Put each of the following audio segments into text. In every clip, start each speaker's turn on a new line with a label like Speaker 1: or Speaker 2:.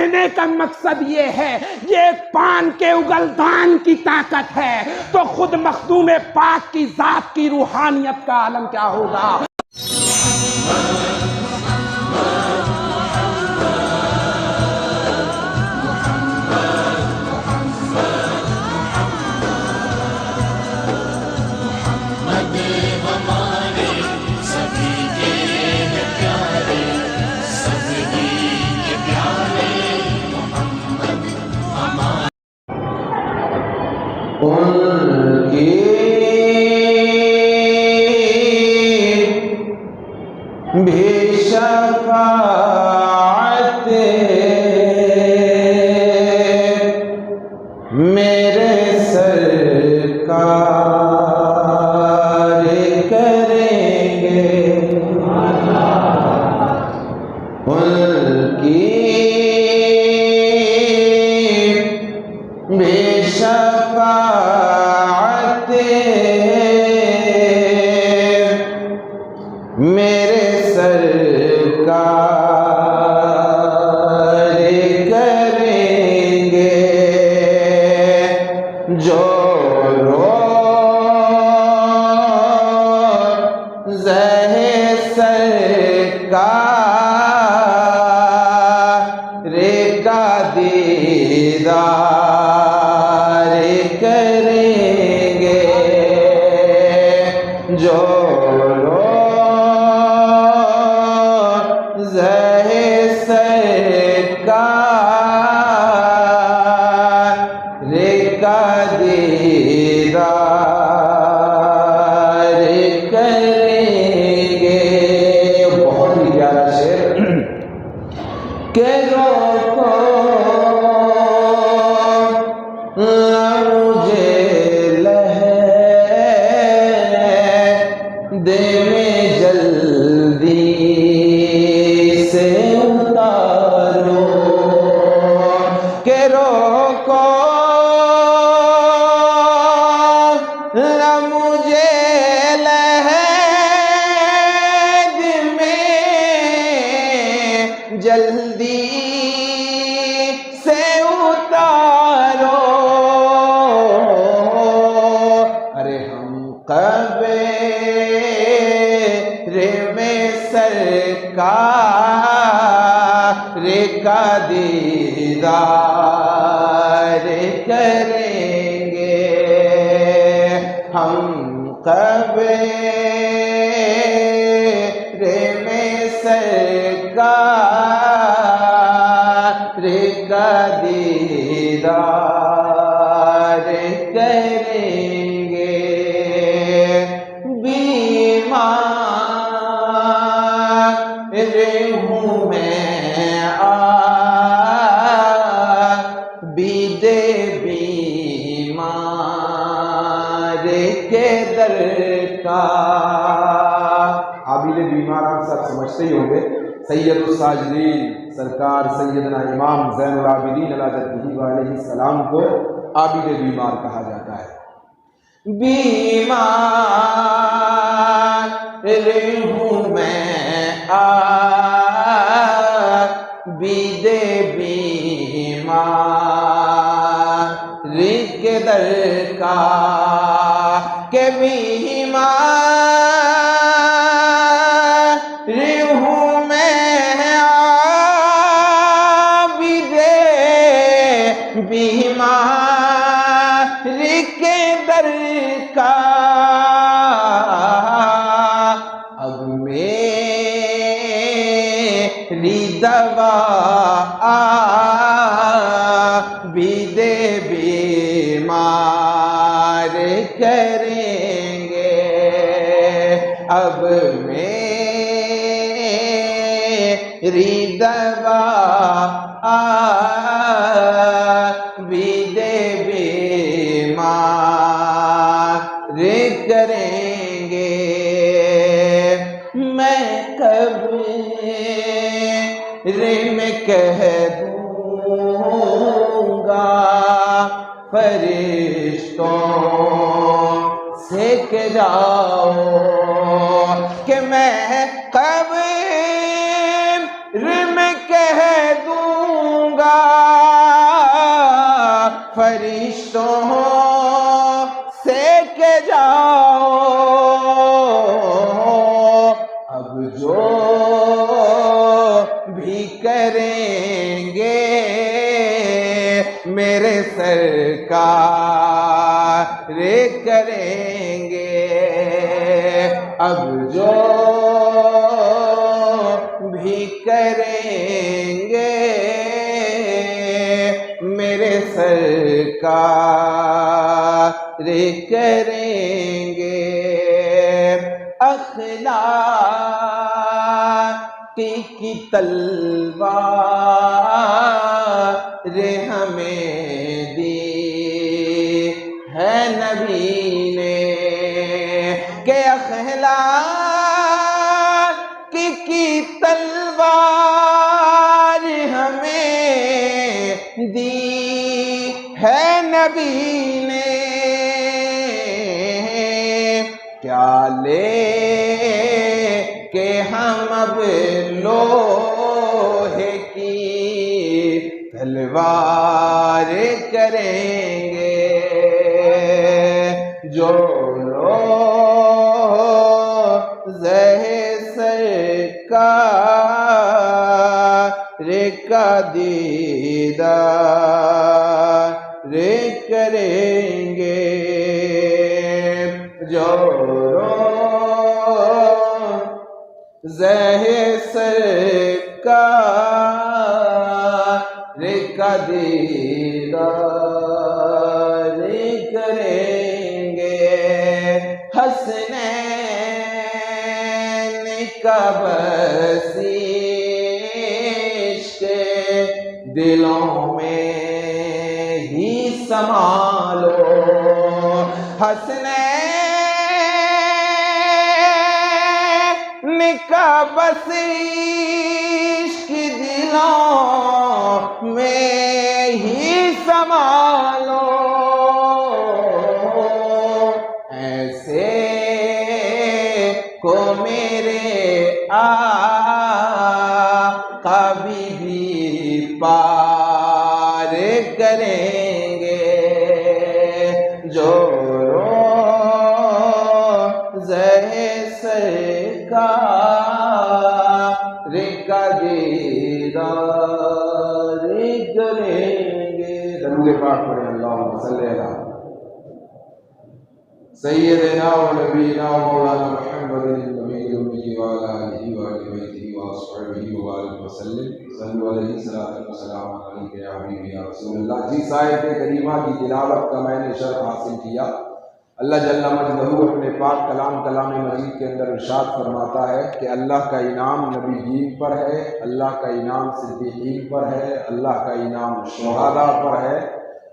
Speaker 1: کہنے کا مقصد یہ ہے، یہ ایک پان کے اگلدان کی طاقت ہے، تو خود مخدوم پاک کی ذات کی روحانیت کا عالم کیا ہوگا؟
Speaker 2: ان کی بھی شفاعت میرے سرکار کریں گے، ان کی بھی شفاعت میرے سرکار کریں گے، جو سرکار کا دیدار کریں گے، جو سرکار کا دیدار کریں گے۔ بہت ہی پیارا شعر کہ روکو مجھے لہر دے میں جلدی سے اتارو، کہ روکو مجھے لہر میں جلدی سے اتارو، ارے ہم قبر میں سرکار کا دیدار کریں گے، ہم قبر میں سرکار کا دیدار کریں گے۔ بیمار ہوں میں عابد بیمار کے در کا۔ عابد بیمار آپ سب سمجھتے ہی ہوں گے، سید الساجدین سرکار سیدنا امام زین العابدین علی جدہ علیہ السلام کو عابد بیمار کہا جاتا ہے۔ بیمار ہوں میں عابد بیمار کے در کا، کہ بیمار ہوں میں عابد بیمار کے در کا، اب میری دوا عابد بیمار کریں گے، اب میری دوا عابد بیمار کریں گے۔ میں قبر میں کہہ دوں گا فرشتوں سے کہ جاؤ، کہ میں قبر میں کہہ دوں گا فرشتوں سے کہ جاؤ اب جو بھی کریں گے میرے سرکار کریں گے اب جو بھی کریں گے میرے سرکار کریں گے اخلاق کی تلوار ہمیں دی ہے نبی نے کہ اخلاق کی تلوار ہمیں دی ہے نبی نے کیا لے کہ ہم اب لوہے کی تلوار کریں گے جو روضہ سرکار کا دیدار کریں گے جو روضہ سرکار کا دیدار کریں گے حسنین کا بسیش کے دلوں میں ہی سنبھالو حسنین کا بسیش کی دلوں میں ہی سنبھالو ایسے کو میرے آقا بھی پار کریں گے جو روضہ سرکار کا دیدار کریں گے درود پاک پڑھیں اللہم صلی اللہ سیدنا و نبینا و مولانا محمد النبی الامی وعلی آلہ وآلہ بیتہ واصحابہ وبارک وسلم صلو علیہ السلام علیکہ یا حبیبی یا رسول اللہ. جی آیت کریمہ کی تلاوت کا میں نے شرح حاصل کیا. اللہ جل مجدہ اپنے پاک کلام مجید کے اندر ارشاد فرماتا ہے کہ اللہ کا انعام نبیین پر ہے، اللہ کا انعام صدیقین پر ہے، اللہ کا انعام شہداء پر ہے،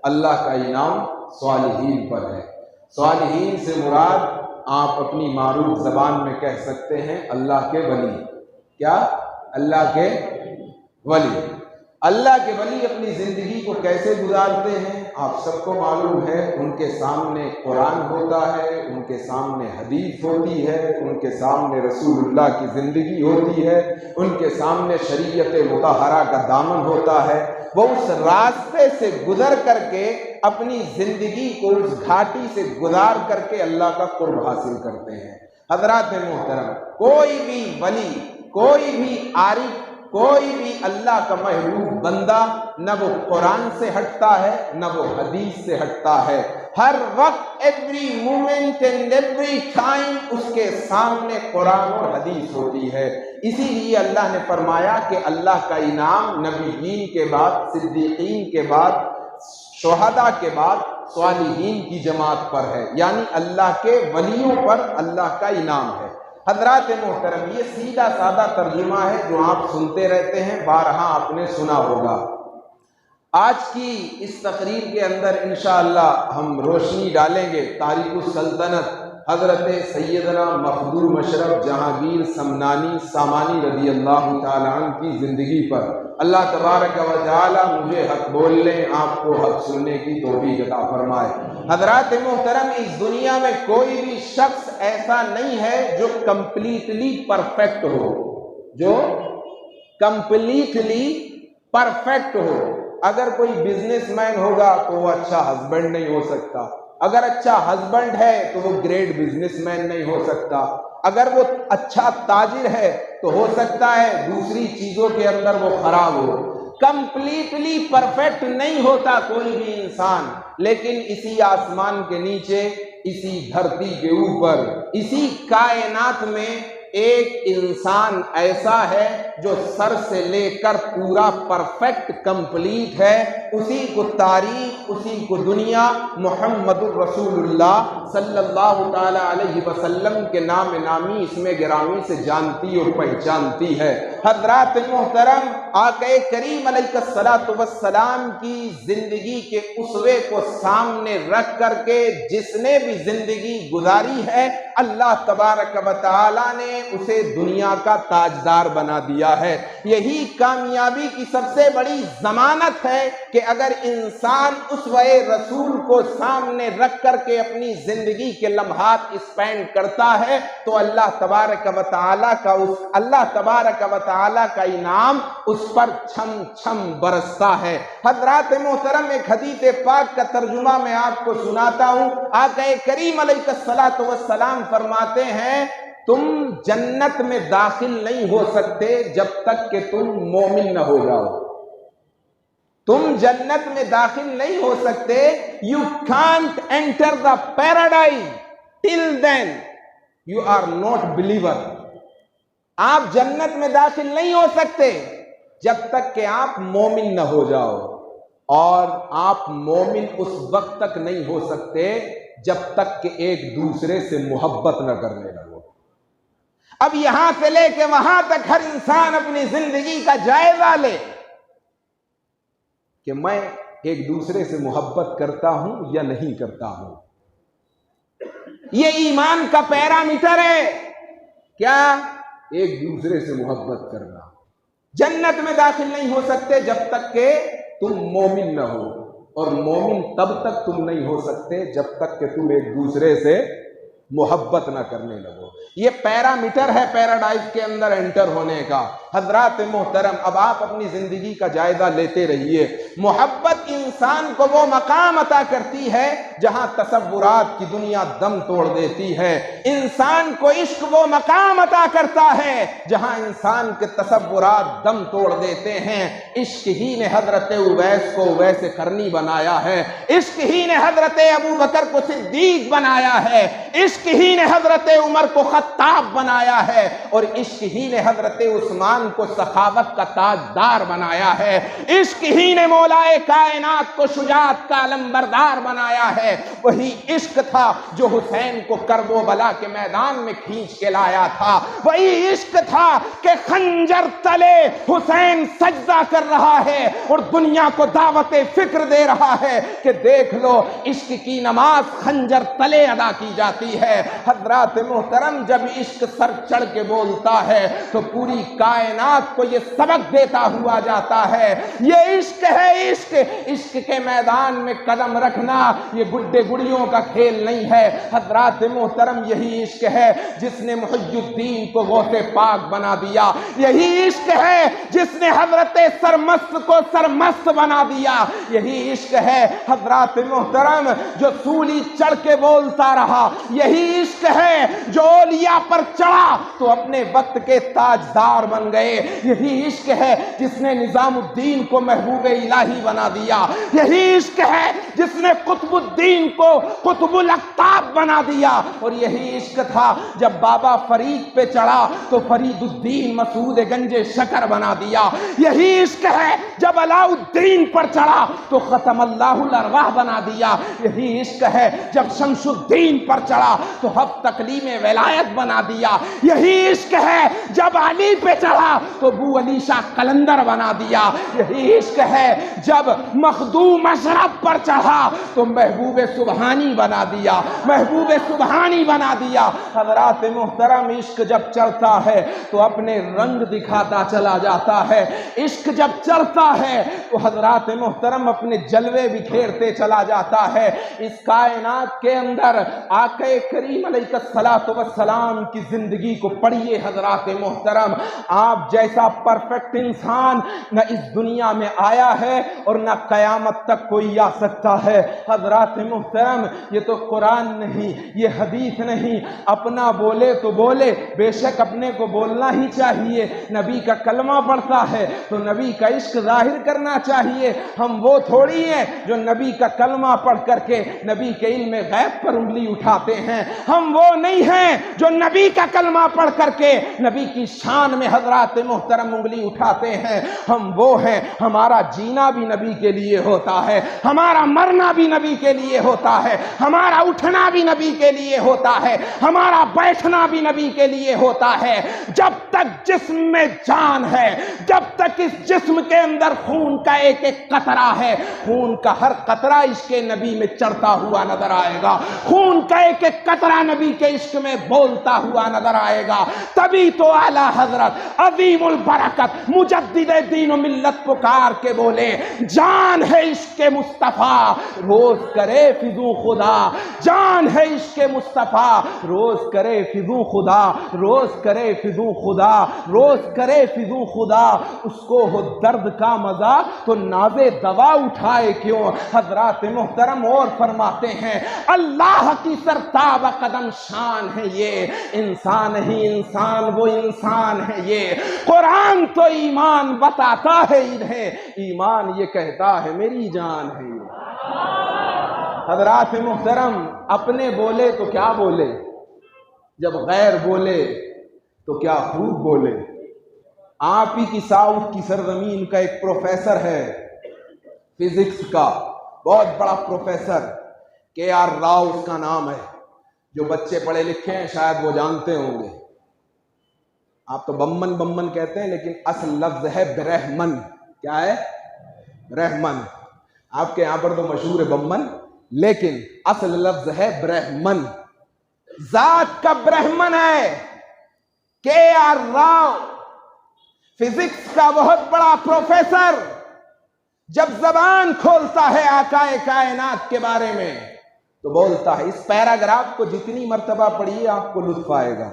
Speaker 2: اللہ کا انعام صالحین پر ہے. صالحین سے مراد آپ اپنی معروف زبان میں کہہ سکتے ہیں اللہ کے ولی. کیا؟ اللہ کے ولی. اللہ کے ولی اپنی زندگی کو کیسے گزارتے ہیں آپ سب کو معلوم ہے. ان کے سامنے قرآن ہوتا ہے، ان کے سامنے حدیث ہوتی ہے، ان کے سامنے رسول اللہ کی زندگی ہوتی ہے، ان کے سامنے شریعت مطہرہ کا دامن ہوتا ہے. وہ اس راستے سے گزر کر کے اپنی زندگی کو اس گھاٹی سے گزار کر کے اللہ کا قرب حاصل کرتے ہیں. حضرات محترم، کوئی بھی ولی، کوئی بھی عارف، کوئی بھی اللہ کا محبوب بندہ نہ وہ قرآن سے ہٹتا ہے نہ وہ حدیث سے ہٹتا ہے. ہر وقت every moment and every time اس کے سامنے قرآن اور حدیث ہوتی ہے. اسی لیے اللہ نے فرمایا کہ اللہ کا انعام نبیین کے بعد، صدیقین کے بعد، شہداء کے بعد صالحین کی جماعت پر ہے، یعنی اللہ کے ولیوں پر اللہ کا انعام ہے. حضرات محترم، یہ سیدھا سادہ ترجمہ ہے جو آپ سنتے رہتے ہیں، بارہا آپ نے سنا ہوگا. آج کی اس تقریر کے اندر انشاءاللہ ہم روشنی ڈالیں گے تاریخ السلطنت حضرت سیدنا مخدوم اشرف جہانگیر سمنانی سامانی رضی اللہ تعالیٰ عنہ کی زندگی پر. اللہ تبارک و تعالی مجھے حق بولنے، آپ کو حق سننے کی توفیق عطا فرمائے. حضرات محترم، اس دنیا میں کوئی بھی شخص ایسا نہیں ہے جو کمپلیٹلی پرفیکٹ ہو، جو کمپلیٹلی پرفیکٹ ہو. اگر کوئی بزنس مین ہوگا تو وہ اچھا ہسبینڈ نہیں ہو سکتا، اگر اچھا ہسبینڈ ہے تو وہ گریٹ بزنس مین نہیں ہو سکتا، اگر وہ اچھا تاجر ہے تو ہو سکتا ہے دوسری چیزوں کے اندر وہ خراب ہو۔ کمپلیٹلی پرفیکٹ نہیں ہوتا کوئی بھی انسان، لیکن اسی آسمان کے نیچے، اسی دھرتی کے اوپر، اسی کائنات میں ایک انسان ایسا ہے جو سر سے لے کر پورا پرفیکٹ کمپلیٹ ہے، اسی کو تاریخ، اسی کو دنیا محمد الرسول اللہ صلی اللہ تعالی علیہ وسلم کے نام نامی اسم گرامی سے جانتی اور پہچانتی ہے۔ حضرات محترم، آقا کریم علیہ الصلوۃ والسلام کی زندگی کے اسوے کو سامنے رکھ کر کے جس نے بھی زندگی گزاری ہے، اللہ تبارک و تعالی نے اسے دنیا کا تاجدار بنا دیا ہے۔ یہی کامیابی کی سب سے بڑی ضمانت ہے کہ اگر انسان اسوہ رسول کو سامنے رکھ کر کے اپنی زندگی کے لمحات اسپینڈ کرتا ہے تو اللہ تبارک و تعالی کا انعام اس پر چھم چھم برستا ہے۔ حضرات محترم، ایک حدیث پاک کا ترجمہ میں آپ کو سناتا ہوں۔ آقا کریم علیہ الصلوۃ والسلام فرماتے ہیں، تم جنت میں داخل نہیں ہو سکتے جب تک کہ تم مومن نہ ہو جاؤ۔ تم جنت میں داخل نہیں ہو سکتے، you can't enter the paradise till then you are not believer۔ آپ جنت میں داخل نہیں ہو سکتے جب تک کہ آپ مومن نہ ہو جاؤ، اور آپ مومن اس وقت تک نہیں ہو سکتے جب تک کہ ایک دوسرے سے محبت نہ کرنے لگو۔ اب یہاں سے لے کے وہاں تک ہر انسان اپنی زندگی کا جائزہ لے کہ میں ایک دوسرے سے محبت کرتا ہوں یا نہیں کرتا ہوں۔ یہ ایمان کا پیرامیٹر ہے، کیا؟ ایک دوسرے سے محبت کرنا۔ جنت میں داخل نہیں ہو سکتے جب تک کہ تم مومن نہ ہو، اور مومن تب تک تم نہیں ہو سکتے جب تک کہ تم ایک دوسرے سے محبت نہ کرنے لگو۔ یہ پیرامیٹر ہے پیراڈائز کے اندر انٹر ہونے کا۔ حضرات محترم، اب آپ اپنی زندگی کا جائزہ لیتے رہیے۔ محبت انسان کو وہ مقام عطا کرتی ہے جہاں تصورات کی دنیا دم توڑ دیتی ہے۔ انسان کو عشق وہ مقام عطا کرتا ہے جہاں انسان کے تصورات دم توڑ دیتے ہیں۔ عشق ہی نے حضرت اویس کو اویس قرنی بنایا ہے، عشق ہی نے حضرت ابوبکر کو صدیق بنایا ہے، عشق ہی نے حضرت عمر کو خطاب بنایا ہے، اور عشق ہی نے حضرت عثمان کو سخاوت کا تاجدار بنایا ہے۔ عشق ہی نے مولائے کائنات کو شجاعت کا علمبردار بنایا ہے۔ وہی عشق تھا جو حسین کو کرب و بلا کے میدان میں کھینچ کے لایا تھا۔ وہی عشق تھا کہ خنجر تلے حسین سجدہ کر رہا ہے اور دنیا کو دعوت فکر دے رہا ہے کہ دیکھ لو، عشق کی نماز خنجر تلے ادا کی جاتی ہے۔ حضرات محترم، جب عشق سر چڑھ کے بولتا ہے تو پوری کائنات کو یہ سبق دیتا ہوا جاتا ہے۔ یہ عشق ہے، عشق۔ عشق کے میدان میں قدم رکھنا یہ گڈے گڑیوں کا کھیل نہیں ہے۔ حضرات محترم، یہی عشق ہے جس نے محی الدین کو غوث پاک بنا دیا۔ یہی عشق ہے جس نے حضرت سرمست کو سرمست بنا دیا۔ یہی عشق ہے حضرات محترم جو سولی چڑھ کے بولتا رہا۔ یہی عشق ہے جو اولیاء پر چڑھا تو اپنے وقت کے تاجدار بن گئے۔ یہی عشق ہے جس نے نظام الدین کو محبوب الہی بنا دیا۔ یہی عشق ہے جس نے قطب الدین کو قطب الاقطاب بنا دیا۔ اور یہی عشق تھا جب بابا فرید پہ چڑھا تو فرید الدین مسعود گنج شکر بنا دیا۔ یہی عشق ہے جب علاء الدین پر چڑھا تو ختم اللہ الارواح بنا دیا۔ یہی عشق ہے جب شمس الدین پر چڑھا تو ہفت تقلیم ولایت بنا دیا۔ یہی عشق ہے جب علی پہ چڑھا تو ابو علی شاہ قلندر بنا دیا۔ یہی عشق ہے جب مخدوم اشرف پر چڑھا تو محبوب سبحانی بنا دیا، محبوب سبحانی بنا دیا۔ حضرات محترم، عشق جب چڑھتا ہے تو اپنے رنگ دکھاتا چلا جاتا ہے۔ عشق جب چڑھتا ہے تو حضرات محترم اپنے جلوے بکھیرتے چلا جاتا ہے۔ اس کائنات کے اندر آقا کریم علیہ الصلوۃ والسلام کی زندگی کو پڑھیے حضرات محترم، آپ آپ جیسا پرفیکٹ انسان نہ اس دنیا میں آیا ہے اور نہ قیامت تک کوئی آ سکتا ہے۔ حضرات محترم، یہ تو قرآن نہیں، یہ حدیث نہیں، اپنا بولے تو بولے، بے شک اپنے کو بولنا ہی چاہیے۔ نبی کا کلمہ پڑھتا ہے تو نبی کا عشق ظاہر کرنا چاہیے۔ ہم وہ تھوڑی ہیں جو نبی کا کلمہ پڑھ کر کے نبی کے علم غیب پر انگلی اٹھاتے ہیں۔ ہم وہ نہیں ہیں جو نبی کا کلمہ پڑھ کر کے نبی کی شان میں حضرات محترم انگلی اٹھاتے ہیں۔ ہم وہ ہیں، ہمارا جینا بھی نبی کے لیے ہوتا ہے، ہمارا مرنا بھی نبی کے لیے ہوتا ہے، ہمارا اٹھنا بھی نبی کے لیے ہوتا ہے، ہمارا بیٹھنا بھی نبی کے لیے ہوتا ہے۔ جب تک جسم میں جان ہے، جب تک اس جسم کے اندر خون کا ایک ایک قطرہ ہے، خون کا ہر قطرہ عشق نبی میں چڑھتا ہوا نظر آئے گا، خون کا ایک ایک قطرہ نبی کے عشق میں بولتا ہوا نظر آئے گا۔ تبھی تو اعلیٰ حضرت عظیم البرکت مجدد دین و ملت پکار کے بولے، جان ہے عشق مصطفیٰ روز کرے فضو خدا، جان ہے عشق مصطفیٰ روز کرے فضو خدا، روز کرے فضو خدا، روز کرے فضو خدا۔ اس کو ہو درد کا مزہ تو ناز دوا اٹھائے کیوں؟ حضرات محترم اور فرماتے ہیں، اللہ کی سرتاب قدم شان ہے یہ، انسان ہی انسان وہ انسان ہے یہ۔ قرآن تو ایمان بتاتا ہے انہیں، ایمان یہ کہتا ہے میری جان ہے یہ۔ حضرات محترم، اپنے بولے تو کیا بولے، جب غیر بولے تو کیا خوب بولے۔ آپ ہی کی ساؤتھ کی سرزمین کا ایک پروفیسر ہے فزکس کا، بہت بڑا پروفیسر، KR راؤ اس کا نام ہے۔ جو بچے پڑھے لکھے ہیں شاید وہ جانتے ہوں گے۔ آپ تو بمن بمن کہتے ہیں، لیکن اصل لفظ ہے برہمن۔ کیا ہے؟ برہمن۔ آپ کے یہاں پر تو مشہور ہے بمن، لیکن اصل لفظ ہے برہمن۔ ذات کا برہمن ہے KR راؤ، فزکس کا بہت بڑا پروفیسر۔ جب زبان کھولتا ہے آقا کائنات کے بارے میں تو بولتا ہے، اس پیراگراف کو جتنی مرتبہ پڑھیے آپ کو لطف آئے گا۔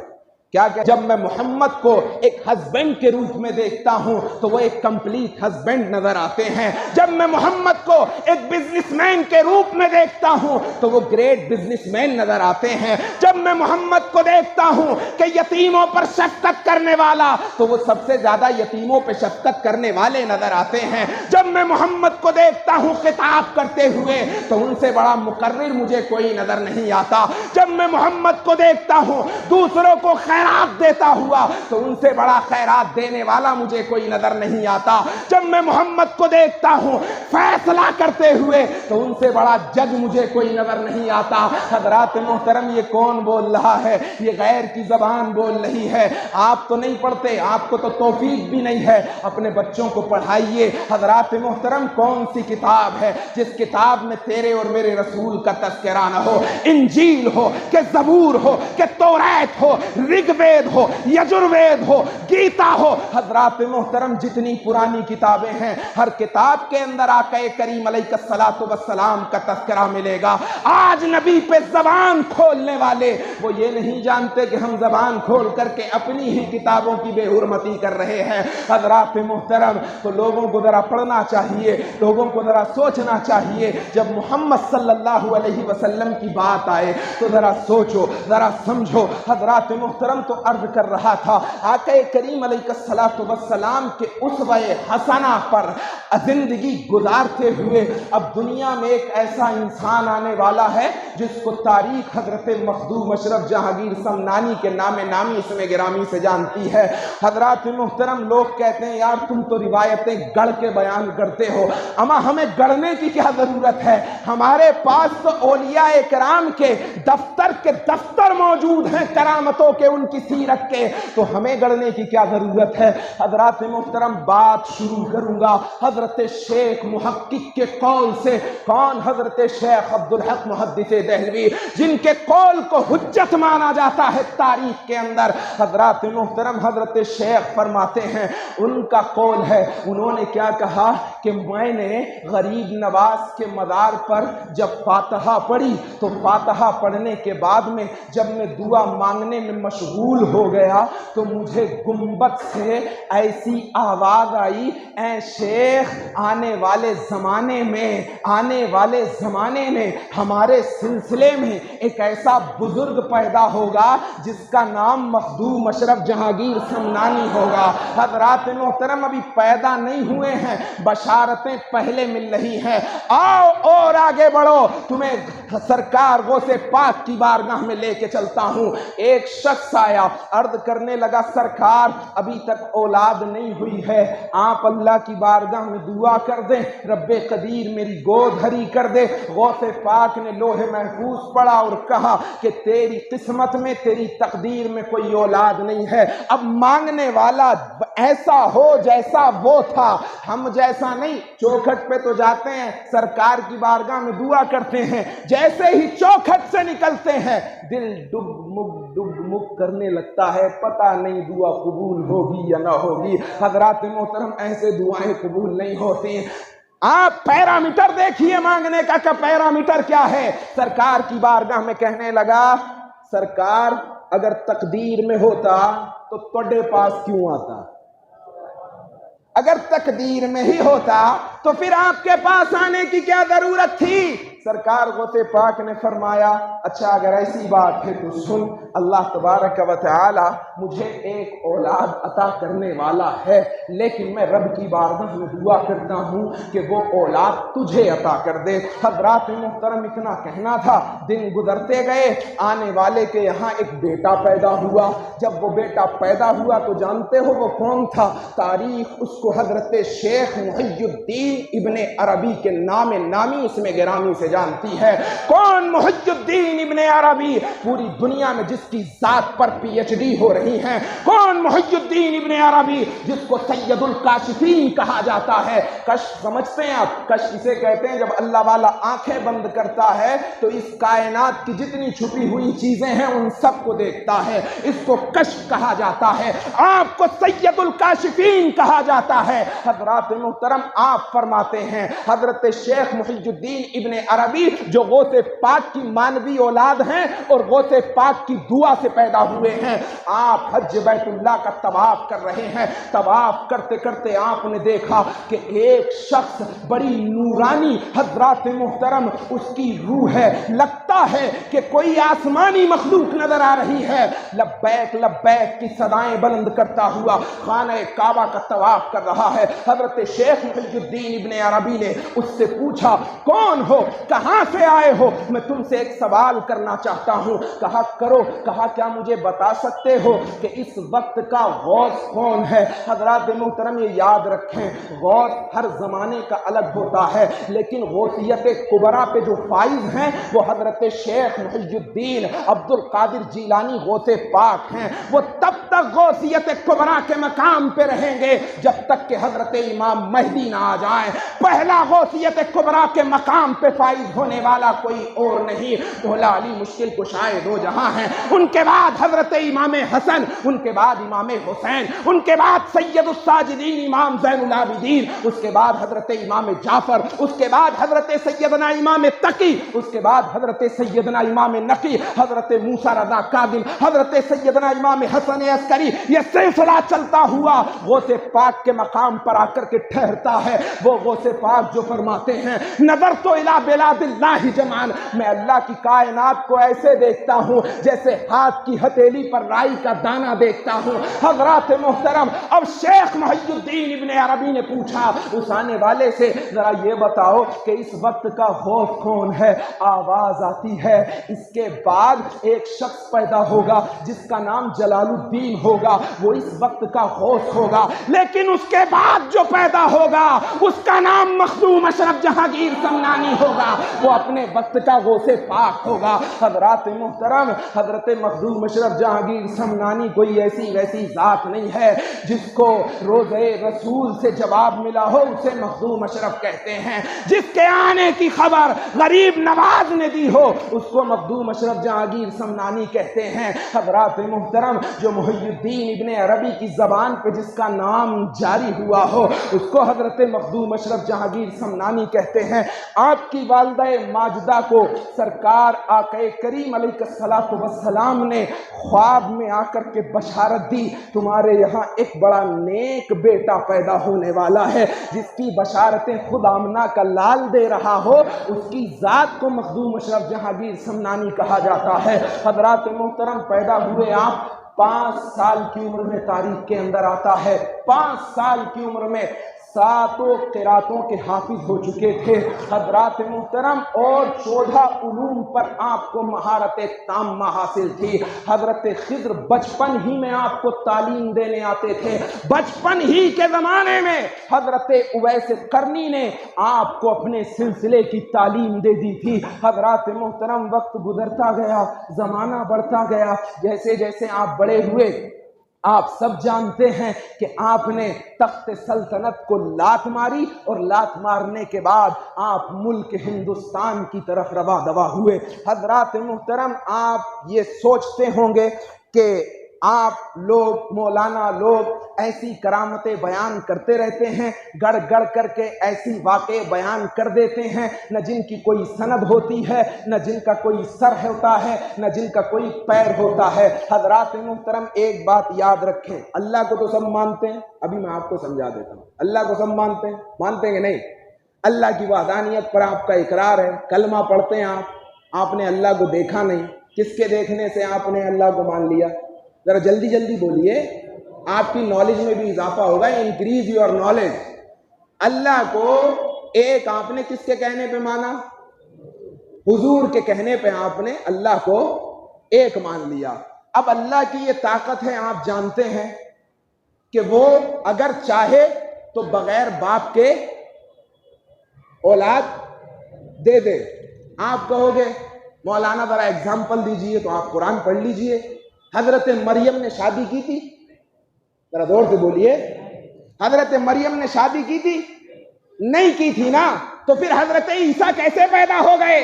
Speaker 2: کیا کہ جب میں محمد کو ایک ہسبینڈ کے روپ میں دیکھتا ہوں تو وہ ایک کمپلیٹ ہسبینڈ نظر آتے ہیں۔ جب میں محمد کو ایک بزنس مین کے روپ میں دیکھتا ہوں تو وہ گریٹ بزنس مین نظر آتے ہیں۔ جب میں محمد کو دیکھتا ہوں کہ یتیموں پر شفقت کرنے والا تو وہ سب سے زیادہ یتیموں پہ شفقت کرنے والے نظر آتے ہیں۔ جب میں محمد کو دیکھتا ہوں خطاب کرتے ہوئے تو ان سے بڑا مقرر مجھے کوئی نظر نہیں آتا۔ جب میں محمد کو دیکھتا ہوں دوسروں کو خیرات دیتا ہوا تو ان سے بڑا خیرات دینے والا مجھے کوئی نظر نہیں آتا۔ جب میں محمد کو دیکھتا ہوں فیصلہ کرتے ہوئے تو ان سے بڑا جج مجھے کوئی نظر نہیں آتا۔ حضرات محترم، یہ کون بول رہا ہے؟ یہ غیر کی زبان بول رہی ہے۔ آپ تو نہیں پڑھتے، آپ کو تو توفیق بھی نہیں ہے، اپنے بچوں کو پڑھائیے۔ حضرات محترم، کون سی کتاب ہے جس کتاب میں تیرے اور میرے رسول کا تذکرہ نہ ہو؟ انجیل ہو کہ زبور ہو کہ توریت ہو، رگ وید ہو، یجروید ہو، گیتا ہو۔ حضرات محترم، جتنی پرانی کتابیں ہیں ہر کتاب کے اندر آقا کریم علیہ الصلوۃ والسلام کا تذکرہ ملے گا۔ آج نبی پہ زبان کھولنے والے وہ یہ نہیں جانتے کہ ہم زبان کھول کر کے اپنی ہی کتابوں کی بے حرمتی کر رہے ہیں۔ حضرات محترم، تو لوگوں کو ذرا پڑھنا چاہیے، لوگوں کو ذرا سوچنا چاہیے۔ جب محمد صلی اللہ علیہ وسلم کی بات آئے تو ذرا سوچو، ذرا سمجھو۔ حضرات محترم، تو عرض کر رہا تھا آقا کریم علیہ الصلوۃ والسلام کے اسوہ حسنہ پر زندگی گزارتے ہوئے اب دنیا میں ایک ایسا انسان آنے والا ہے جس کو تاریخ حضرت مخدوم اشرف جہانگیر سمنانی کے نام نامی اسم گرامی سے جانتی ہے۔ حضرات محترم، لوگ کہتے ہیں یار تم تو روایتیں گڑھ کے بیان کرتے ہو، اما ہمیں گڑھنے کی کیا ضرورت ہے؟ ہمارے پاس تو اولیاء کرام کے دفتر موجود ہیں، کرامتوں کے، ان کی سیرت کے، تو ہمیں گڑھنے کی کیا ضرورت ہے؟ حضرات محترم، بات شروع کروں گا حضرت شیخ محقق کے قول سے۔ کون؟ حضرت شیخ عبدالحق محدث دہلوی، جن کے قول کو حجت مانا جاتا ہے تاریخ کے اندر۔ حضرات محترم، حضرت شیخ فرماتے ہیں، ان کا قول ہے، انہوں نے کیا کہا کہ میں نے غریب نواز کے مزار پر جب فاتحہ پڑھی تو فاتحہ پڑھنے کے بعد میں جب میں دعا مانگنے میں مشغول مشغول ہو گیا تو مجھے گنبد سے ایسی آواز آئی، اے شیخ آنے والے زمانے میں ہمارے سلسلے میں ایک ایسا بزرگ پیدا ہوگا جس کا نام مخدوم اشرف جہانگیر سمنانی ہوگا۔ حضرات محترم ابھی پیدا نہیں ہوئے ہیں، بشارتیں پہلے مل رہی ہیں، آؤ اور آگے بڑھو، تمہیں سرکار غوث پاک کی بارگاہ میں لے کے چلتا ہوں۔ ایک شخص آیا، عرض کرنے لگا سرکار ابھی تک اولاد نہیں ہوئی ہے، آپ اللہ کی بارگاہ میں دعا کر دیں، رب قدیر میری گود ہری کر دے۔ غوث پاک نے لوح محفوظ پڑھا اور کہا کہ تیری قسمت میں، تیری تقدیر میں کوئی اولاد نہیں ہے، اب مانگنے والا ایسا ہو جیسا وہ تھا، ہم جیسا نہیں۔ چوکھٹ پہ تو جاتے ہیں، سرکار کی بارگاہ میں دعا کرتے ہیں، جیسے ہی چوکھٹ سے نکلتے ہیں دل ڈب مک کرنے لگتا ہے، پتہ نہیں دعا قبول ہوگی یا نہ ہوگی۔ حضرات محترم ایسے دعائیں قبول نہیں ہوتی۔ آپ پیرامیٹر دیکھیے مانگنے کا کہ پیرامیٹر کیا ہے۔ سرکار کی بارگاہ میں کہنے لگا سرکار اگر تقدیر میں ہوتا تو تھوڑے پاس کیوں آتا؟ اگر تقدیر میں ہی ہوتا تو پھر آپ کے پاس آنے کی کیا ضرورت تھی؟ سرکار غوث پاک نے فرمایا اچھا اگر ایسی بات ہے تو سن، اللہ تبارک و تعالی مجھے ایک اولاد عطا کرنے والا ہے، لیکن میں رب کی بارگاہ میں دعا کرتا ہوں کہ وہ اولاد تجھے عطا کر دے۔ حضرات محترم اتنا کہنا تھا، دن گزرتے گئے، آنے والے کے یہاں ایک بیٹا پیدا ہوا۔ جب وہ بیٹا پیدا ہوا تو جانتے ہو وہ کون تھا؟ تاریخ اس کو حضرت شیخ محی الدین ابن عربی کے نام نامی اس میں گرامی سے جانتی ہے۔ کون محی الدین ابن عربی؟ پوری دنیا میں جس کی ذات پر پی ایچ ڈی ہو رہی ہیں۔ کون محی الدین ابن عربی؟ جس کو سید الکاشفین کہا جاتا ہے۔ کشف سمجھتے ہیں آپ؟ کشف اسے کہتے ہیں جب اللہ والا آنکھیں بند کرتا ہے تو اس کائنات کی جتنی چھپی ہوئی چیزیں ہیں ان سب کو دیکھتا ہے، اس کو کشف کہا جاتا ہے۔ آپ کو سید الکاشفین کہا جاتا ہے۔ حضرات محترم آپ فرماتے ہیں حضرت شیخ محی الدین ابن عربی جو غوث پاک کی مانوی اولاد ہیں اور غوث پاک کی دعا سے پیدا ہوئے ہیں، آپ حج بیت اللہ کا طواف کر رہے ہیں۔ طواف کرتے کرتے آپ نے دیکھا کہ ایک شخص بڑی نورانی، حضرات محترم اس کی روح ہے، لگتا ہے کہ کوئی آسمانی مخلوق نظر آ رہی ہے، لبیک لبیک کی صدائیں بلند کرتا ہوا خانہ کعبہ کا طواف کر رہا ہے۔ حضرت شیخ محی الدین ابن عربی نے اس سے پوچھا کون ہو، کہاں سے آئے ہو؟ میں تم سے ایک سوال کرنا چاہتا ہوں۔ کہا کرو۔ کہا کیا مجھے بتا سکتے ہو کہ اس وقت کا غوث کون ہے؟ حضرات محترم یہ یاد رکھیں، غوث ہر زمانے کا الگ ہوتا ہے، لیکن غوثیت کبریٰ پہ جو فائز ہیں وہ حضرت شیخ محی الدین عبد القادر جیلانی غوث پاک ہیں۔ وہ تب تک غوثیت کبریٰ کے مقام پہ رہیں گے جب تک کہ حضرت امام مہدی نہ آ جائیں۔ پہلا غوثیت کبریٰ کے مقام پہ فائز ہونے والا کوئی اور نہیں، مولا علی مشکل کشائے دو جہاں ہیں۔ ان کے بعد حضرت امام حسن، ان کے بعد امام حسین، ان کے بعد سید الساجدین امام زین العابدین، اس کے بعد حضرت امام جعفر، اس کے بعد حضرت سیدنا امام تقی، اس کے بعد حضرت سیدنا امام نقی، حضرت موسیٰ رضا کاظم، حضرت سیدنا امام حسن عسکری۔ یہ سلسلہ چلتا ہوا غوث پاک کے مقام پر آ کر کے ٹھہرتا ہے۔ وہ غوث پاک جو فرماتے ہیں نظر تو الی بلاد اللہ جمعاً، میں اللہ کی کائنات کو ایسے دیکھتا ہوں جیسے ہاتھ کی ہتھیلی پر رائی کا دانہ دیکھتا ہوں۔ حضرات محترم اب شیخ محی الدین ابن عربی نے پوچھا اس آنے والے سے ذرا یہ بتاؤ کہ اس وقت کا غوث کون ہے؟ آواز آتی ہے اس کے بعد ایک شخص پیدا ہوگا جس کا نام جلال الدین ہوگا، وہ اس وقت کا غوث ہوگا، لیکن اس کے بعد جو پیدا ہوگا اس کا نام مخدوم اشرف جہانگیر سمنانی ہوگا، وہ اپنے وقت کا غوث پاک ہوگا۔ حضرات محترم حضرت مخدوم اشرف جہانگیر سمنانی کوئی ایسی ویسی ذات نہیں ہے جس کو روزے رسول سے جواب ملا ہو اسے مخدوم اشرف کہتے ہیں، جس کے آنے کی خبر غریب نواز نے دی ہو اس کو مخدوم اشرف جہانگیر سمنانی کہتے ہیں۔ حضرات محترم جو محی الدین ابن عربی کی زبان پہ جس کا نام جاری ہوا ہو اس کو حضرت مخدوم
Speaker 1: مخدوم اشرف جہانگیر سمنانی کہتے ہیں آپ کی والدہ ماجدہ کو سرکار آقا کریم علیہ الصلوۃ والسلام نے خواب میں آ کر کے بشارت دی تمہارے یہاں ایک بڑا نیک بیٹا پیدا ہونے والا ہے جس کی بشارتیں خود آمنہ کا لال دے رہا ہو، اس کی ذات کو مخدوم اشرف جہانگیر سمنانی کہا جاتا ہے۔ حضرات محترم پیدا ہوئے آپ 5 سال کی عمر میں تاریخ کے اندر آتا ہے، 5 سال کی عمر میں 7 قراتوں کے حافظ ہو چکے تھے حضرات محترم، اور 14 علوم پر آپ کو مہارت تامہ حاصل تھی۔ حضرت خضر بچپن ہی میں آپ کو تعلیم دینے آتے تھے، بچپن ہی کے زمانے میں حضرت اویس قرنی نے آپ کو اپنے سلسلے کی تعلیم دے دی تھی۔ حضرات محترم وقت گزرتا گیا، زمانہ بڑھتا گیا، جیسے جیسے آپ بڑے ہوئے آپ سب جانتے ہیں کہ آپ نے تخت سلطنت کو لات ماری، اور لات مارنے کے بعد آپ ملک ہندوستان کی طرف رواں دوا ہوئے۔ حضرات محترم آپ یہ سوچتے ہوں گے کہ آپ لوگ مولانا لوگ ایسی کرامتیں بیان کرتے رہتے ہیں، گڑ گڑ کر کے ایسی واقعے بیان کر دیتے ہیں، نہ جن کی کوئی سند ہوتی ہے، نہ جن کا کوئی سر ہوتا ہے، نہ جن کا کوئی پیر ہوتا ہے۔ حضرات محترم ایک بات یاد رکھیں، اللہ کو تو سب مانتے ہیں، ابھی میں آپ کو سمجھا دیتا ہوں، اللہ کو سب مانتے ہیں، مانتے ہیں کہ نہیں؟ اللہ کی وحدانیت پر آپ کا اقرار ہے، کلمہ پڑھتے ہیں آپ نے اللہ کو دیکھا نہیں، کس کے دیکھنے سے آپ نے اللہ کو مان لیا؟ ذرا جلدی جلدی بولیے، آپ کی نالج میں بھی اضافہ ہوگا، انکریز یور نالج۔ اللہ کو ایک آپ نے کس کے کہنے پہ مانا؟ حضور کے کہنے پہ آپ نے اللہ کو ایک مان لیا۔ اب اللہ کی یہ طاقت ہے، آپ جانتے ہیں کہ وہ اگر چاہے تو بغیر باپ کے اولاد دے دے۔ آپ کہو گے مولانا ذرا ایگزامپل دیجئے، تو آپ قرآن پڑھ لیجئے۔ حضرت مریم نے شادی کی تھی؟ ذرا زور سے بولیے، حضرت مریم نے شادی کی تھی؟ نہیں کی تھی نا، تو پھر حضرت عیسیٰ کیسے پیدا ہو گئے؟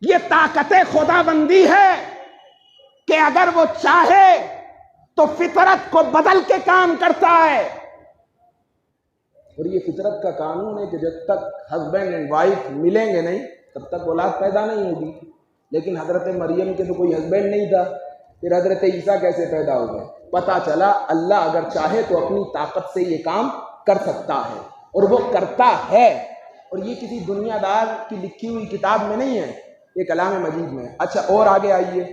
Speaker 1: یہ طاقت خدا بندی ہے کہ اگر وہ چاہے تو فطرت کو بدل کے کام کرتا ہے، اور یہ فطرت کا قانون ہے کہ جب تک ہسبینڈ اینڈ وائف ملیں گے نہیں تب تک اولاد پیدا نہیں ہوگی۔ لیکن حضرت مریم کے تو کوئی ہسبینڈ نہیں تھا، پھر حضرت عیسیٰ کیسے پیدا ہو گئے؟ پتہ چلا اللہ اگر چاہے تو اپنی طاقت سے یہ کام کر سکتا ہے، اور وہ کرتا ہے، اور یہ کسی دنیا دار کی لکھی ہوئی کتاب میں نہیں ہے، یہ کلام مجید میں ہے۔ اچھا اور آگے آئیے،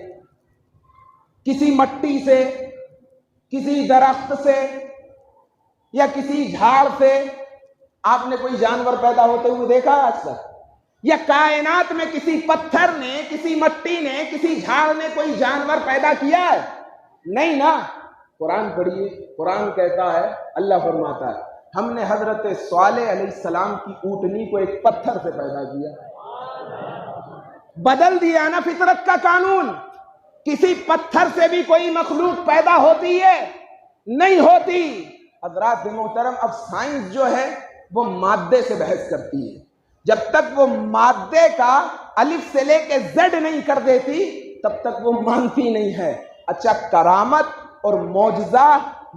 Speaker 1: کسی مٹی سے، کسی درخت سے یا کسی جھاڑ سے آپ نے کوئی جانور پیدا ہوتے ہوئے دیکھا ہے آج تک؟ یا کائنات میں کسی پتھر نے، کسی مٹی نے، کسی جھاڑ نے کوئی جانور پیدا کیا ہے؟ نہیں نا۔ قرآن پڑھیے، قرآن کہتا ہے، اللہ فرماتا ہے ہم نے حضرت صالح علیہ السلام کی اونٹنی کو ایک پتھر سے پیدا کیا، بدل دیا نا فطرت کا قانون۔ کسی پتھر سے بھی کوئی مخلوق پیدا ہوتی ہے؟ نہیں ہوتی۔ حضرات محترم اب سائنس جو ہے وہ مادے سے بحث کرتی ہے، جب تک وہ مادے کا الف سے لے کے زیڈ نہیں کر دیتی تب تک وہ مانتی نہیں ہے۔ اچھا کرامت اور معجزہ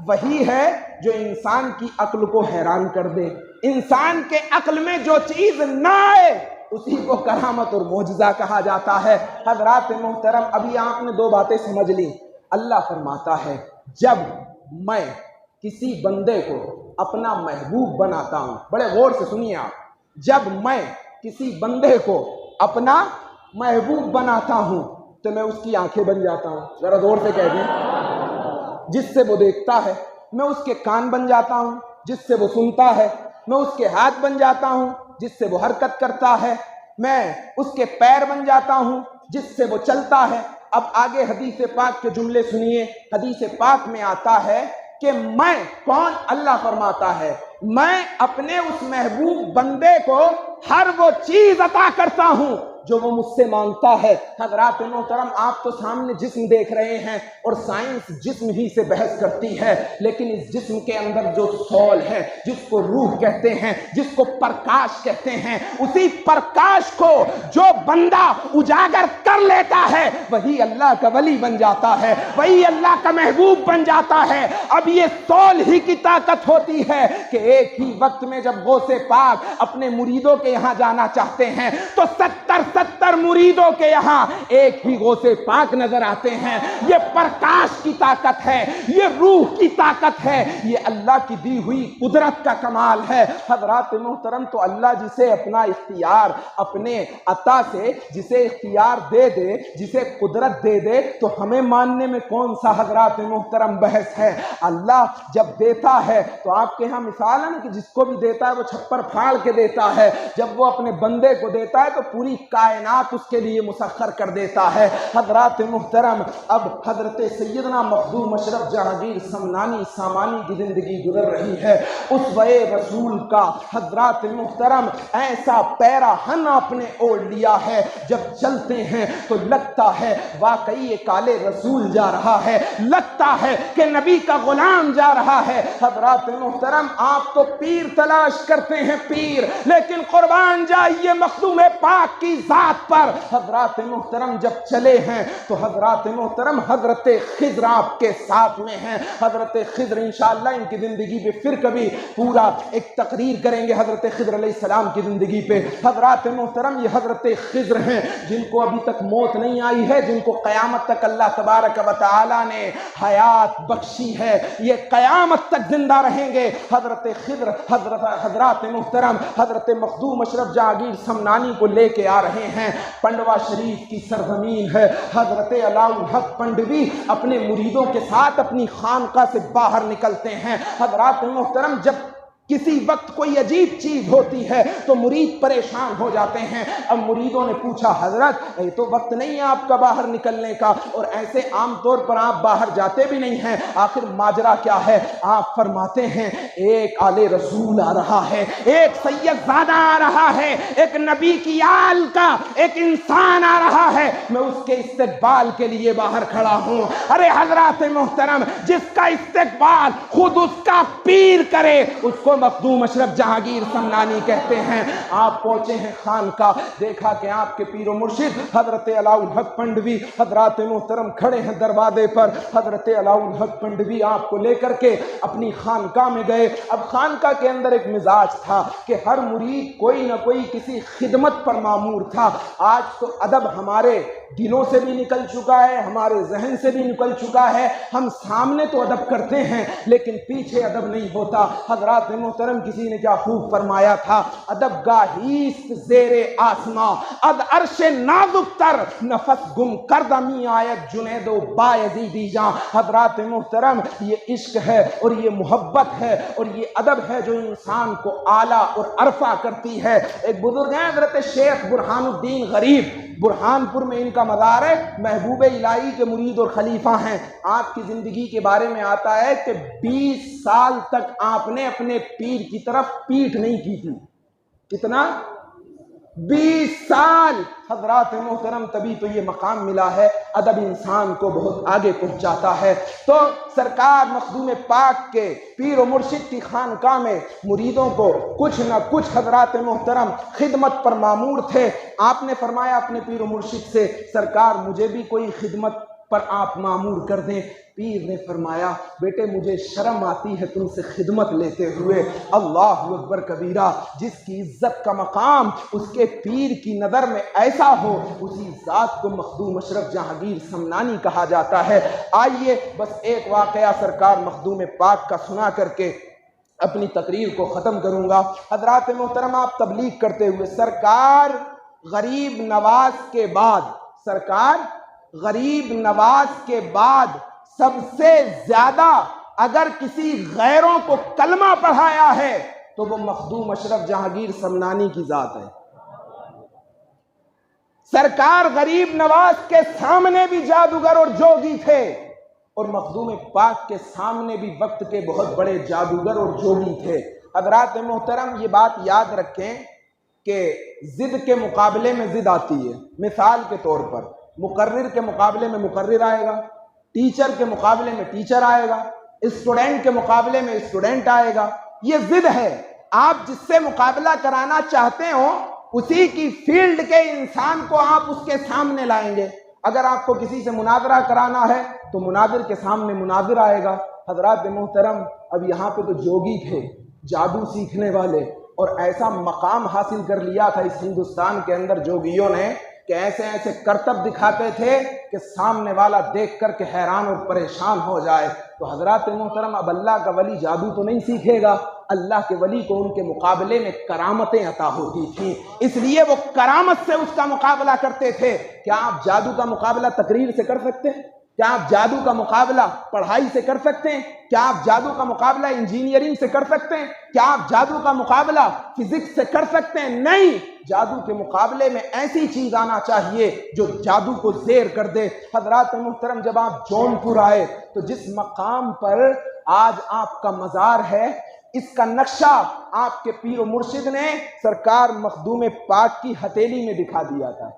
Speaker 1: وہی ہے جو انسان کی عقل کو حیران کر دے، انسان کے عقل میں جو چیز نہ آئے اسی کو کرامت اور معجزہ کہا جاتا ہے۔ حضرات محترم ابھی آپ نے 2 باتیں سمجھ لی۔ اللہ فرماتا ہے جب میں کسی بندے کو اپنا محبوب بناتا ہوں، بڑے غور سے سنیے آپ، جب میں کسی بندے کو اپنا محبوب بناتا ہوں تو میں اس کی آنکھیں بن جاتا ہوں، ذرا زور سے کہہ دیں، جس سے وہ دیکھتا ہے۔ میں اس کے کان بن جاتا ہوں جس سے وہ سنتا ہے، میں اس کے ہاتھ بن جاتا ہوں جس سے وہ حرکت کرتا ہے، میں اس کے پیر بن جاتا ہوں جس سے وہ چلتا ہے۔ اب آگے حدیث پاک کے جملے سنیے، حدیث پاک میں آتا ہے کہ میں کون؟ اللہ فرماتا ہے میں اپنے اس محبوب بندے کو ہر وہ چیز عطا کرتا ہوں جو وہ مجھ سے مانگتا ہے۔ حضرات محترم آپ تو سامنے جسم دیکھ رہے ہیں اور سائنس جسم ہی سے بحث کرتی ہے، لیکن اس جسم کے اندر جو سول ہے، جس کو روح کہتے ہیں، جس کو پرکاش کہتے ہیں، اسی پرکاش کو جو بندہ اجاگر کر لیتا ہے وہی اللہ کا ولی بن جاتا ہے، وہی اللہ کا محبوب بن جاتا ہے۔ اب یہ سول ہی کی طاقت ہوتی ہے کہ ایک ہی وقت میں جب غوث پاک اپنے مریدوں کے یہاں جانا چاہتے ہیں تو 70 مریدوں کے یہاں ایک ہی غوث پاک نظر آتے ہیں۔ یہ پرکاش کی طاقت ہے، یہ روح کی طاقت ہے، یہ اللہ کی دی ہوئی قدرت کا کمال ہے۔ حضرات محترم تو اللہ جسے اپنا اختیار اپنے عطا سے جسے اختیار دے دے، جسے قدرت دے دے، تو ہمیں ماننے میں کون سا حضرات محترم بحث ہے؟ اللہ جب دیتا ہے تو آپ کے ہاں مثال ہے نا کہ جس کو بھی دیتا ہے وہ چھپر پھاڑ کے دیتا ہے، جب وہ اپنے بندے کو دیتا ہے تو پوری کائنات اس کے لیے مسخر کر دیتا ہے۔ حضرات محترم اب حضرت سیدنا مخدوم اشرف جہانگیر سمنانی سامانی کی زندگی گزر رہی ہے۔ اسوہ رسول کا حضرات محترم ایسا پیراہن آپ نے اوڑھ لیا ہے، جب چلتے ہیں تو لگتا ہے واقعی یہ کالے رسول جا رہا ہے، لگتا ہے کہ نبی کا غلام جا رہا ہے۔ حضرات محترم آپ تو پیر تلاش کرتے ہیں پیر، لیکن قربان جائیے مخدوم پاک کی ذات پر۔ حضرات محترم جب چلے ہیں تو حضرات محترم حضرت خضر آپ کے ساتھ میں ہیں۔ حضرت خضر انشاءاللہ ان کی زندگی پہ پھر کبھی پورا ایک تقریر کریں گے حضرت خضر علیہ السلام کی زندگی پہ۔ حضرات محترم یہ حضرت خضر ہیں جن کو ابھی تک موت نہیں آئی ہے، جن کو قیامت تک اللہ تبارک و تعالی نے حیات بخشی ہے، یہ قیامت تک زندہ رہیں گے۔ حضرت خضر حضرات محترم حضرت مخدوم اشرف جہانگیر سمنانی کو لے کے آ رہے ہیں۔ پنڈوا شریف کی سرزمین ہے۔ حضرت علاء الحق پنڈوی اپنے مریدوں کے ساتھ اپنی خانقاہ سے باہر نکلتے ہیں۔ حضرات محترم جب کسی وقت کوئی عجیب چیز ہوتی ہے تو مرید پریشان ہو جاتے ہیں۔ اب مریدوں نے پوچھا حضرت یہ تو وقت نہیں ہے آپ کا باہر نکلنے کا، اور ایسے عام طور پر آپ باہر جاتے بھی نہیں ہیں، آخر ماجرا کیا ہے؟ آپ فرماتے ہیں ایک آلے رسول آ رہا ہے، ایک سید زادہ آ رہا ہے، ایک نبی کی آل کا ایک انسان آ رہا ہے، میں اس کے استقبال کے لیے باہر کھڑا ہوں۔ ارے حضرات محترم جس کا استقبال خود اس کا پیر کرے اس کو مخدوم اشرف جہانگیر سمنانی کہتے ہیں۔ آپ پہنچے ہیں خانقاہ، دیکھا کہ آپ کے پیر و مرشد حضرت علاء الحق پنڈوی حضرات محترم کھڑے ہیں دروازے پر۔ حضرت علاء الحق پنڈوی آپ کو لے کر کے اپنی خانقاہ میں گئے۔ اب خانقاہ کے اندر ایک مزاج تھا کہ ہر مرید کوئی نہ کوئی کسی خدمت پر معمور تھا۔ آج تو ادب ہمارے دلوں سے بھی نکل چکا ہے، ہمارے ذہن سے بھی نکل چکا ہے، ہم سامنے تو ادب کرتے ہیں لیکن پیچھے ادب نہیں ہوتا۔ حضرات محترم کسی نے کیا خوب فرمایا تھا، ادب گاہیست زیر آسماں اد عرش نازک تر نفس گم کردمی آیت جنید و بایزیدی جاں۔ حضرات محترم یہ عشق ہے اور یہ محبت ہے اور یہ ادب ہے جو انسان کو اعلیٰ اور عرفہ کرتی ہے۔ ایک بزرگ ہیں حضرت شیخ برہان الدین غریب، برہان پور میں ان کا مزار ہے، محبوب الہی کے مرید اور خلیفہ ہیں۔ آپ کی زندگی کے بارے میں آتا ہے کہ 20 سال تک آپ نے اپنے پیر کی طرف پیٹھ نہیں کی تھی۔ کتنا؟ 20 سال۔ حضرات محترم تبھی تو یہ مقام ملا ہے، ادب انسان کو بہت آگے پہنچاتا ہے۔ تو سرکار مخدوم پاک کے پیر و مرشد کی خانقاہ میں مریدوں کو کچھ نہ کچھ حضرات محترم خدمت پر معمور تھے۔ آپ نے فرمایا اپنے پیر و مرشد سے سرکار مجھے بھی کوئی خدمت پر آپ معمور کر دیں۔ پیر نے فرمایا بیٹے مجھے شرم آتی ہے تم سے خدمت لیتے ہوئے۔ اللہ اکبر کبیرہ، جس کی عزت کا مقام اس کے پیر کی نظر میں ایسا ہو اسی ذات کو مخدوم اشرف جہانگیر سمنانی کہا جاتا ہے۔ آئیے بس ایک واقعہ سرکار مخدوم پاک کا سنا کر کے اپنی تقریر کو ختم کروں گا۔ حضرات محترم آپ تبلیغ کرتے ہوئے سرکار غریب نواز کے بعد، سرکار غریب نواز کے بعد سب سے زیادہ اگر کسی غیروں کو کلمہ پڑھایا ہے تو وہ مخدوم اشرف جہانگیر سمنانی کی ذات ہے۔ سرکار غریب نواز کے سامنے بھی جادوگر اور جوگی تھے اور مخدوم پاک کے سامنے بھی وقت کے بہت بڑے جادوگر اور جوگی تھے۔ حضرات محترم یہ بات یاد رکھیں کہ ضد کے مقابلے میں ضد آتی ہے. مثال کے طور پر مقرر کے مقابلے میں مقرر آئے گا، ٹیچر کے مقابلے میں ٹیچر آئے گا، اسٹوڈنٹ کے مقابلے میں اسٹوڈنٹ آئے گا. یہ ضد ہے. آپ جس سے مقابلہ کرانا چاہتے ہو اسی کی فیلڈ کے انسان کو آپ اس کے سامنے لائیں گے. اگر آپ کو کسی سے مناظرہ کرانا ہے تو مناظر کے سامنے مناظر آئے گا. حضرات محترم، اب یہاں پہ تو جوگی تھے، جادو سیکھنے والے، اور ایسا مقام حاصل کر لیا تھا اس ہندوستان کے اندر جوگیوں نے کہ ایسے ایسے کرتب دکھاتے تھے کہ سامنے والا دیکھ کر کے حیران اور پریشان ہو جائے. تو حضرات محترم، اب اللہ کا ولی جادو تو نہیں سیکھے گا. اللہ کے ولی کو ان کے مقابلے میں کرامتیں عطا ہوتی تھیں، اس لیے وہ کرامت سے اس کا مقابلہ کرتے تھے. کیا آپ جادو کا مقابلہ تقریر سے کر سکتے ہیں؟ کیا آپ جادو کا مقابلہ پڑھائی سے کر سکتے ہیں؟ کیا آپ جادو کا مقابلہ انجینئرنگ سے کر سکتے ہیں؟ کیا آپ جادو کا مقابلہ فزکس سے کر سکتے ہیں؟ نہیں. جادو کے مقابلے میں ایسی چیز آنا چاہیے جو جادو کو زیر کر دے. حضرات محترم، جب آپ جون پور آئے تو جس مقام پر آج آپ کا مزار ہے، اس کا نقشہ آپ کے پیر و مرشد نے سرکار مخدوم پاک کی ہتھیلی میں دکھا دیا تھا.